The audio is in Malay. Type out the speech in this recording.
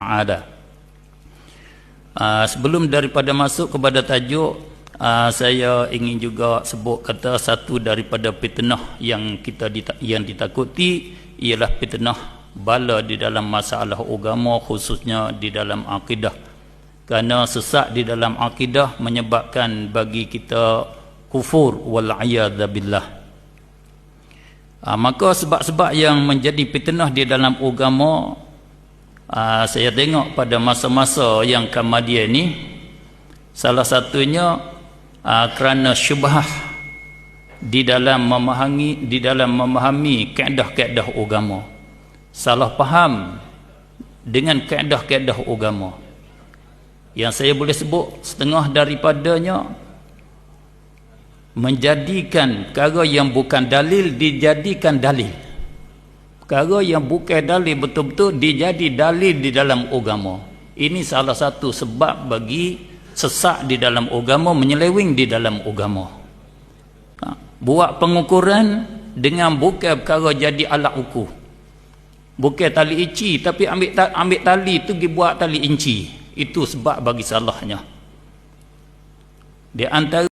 ada. Sebelum daripada masuk kepada tajuk, saya ingin juga sebut kata satu daripada fitnah yang ditakuti ialah fitnah bala di dalam masalah agama, khususnya di dalam akidah. Kerana sesat di dalam akidah menyebabkan bagi kita kufur wal-'iyadzu billah. Maka sebab-sebab yang menjadi fitnah di dalam agama, saya tengok pada masa-masa yang kemudian ni, salah satunya kerana syubhah di dalam memahami kaedah-kaedah agama, salah faham dengan kaedah-kaedah agama. Yang saya boleh sebut setengah daripadanya menjadikan perkara yang bukan dalil dijadikan dalil, perkara yang bukan dalil betul-betul dijadi dalil di dalam agama. Ini salah satu sebab bagi sesat di dalam agama, menyeleweng di dalam agama. Buat pengukuran dengan bukan perkara jadi alat ukur, bukan tali inci, tapi ambil tali tu pergi buat tali inci. Itu sebab bagi salahnya. Di antara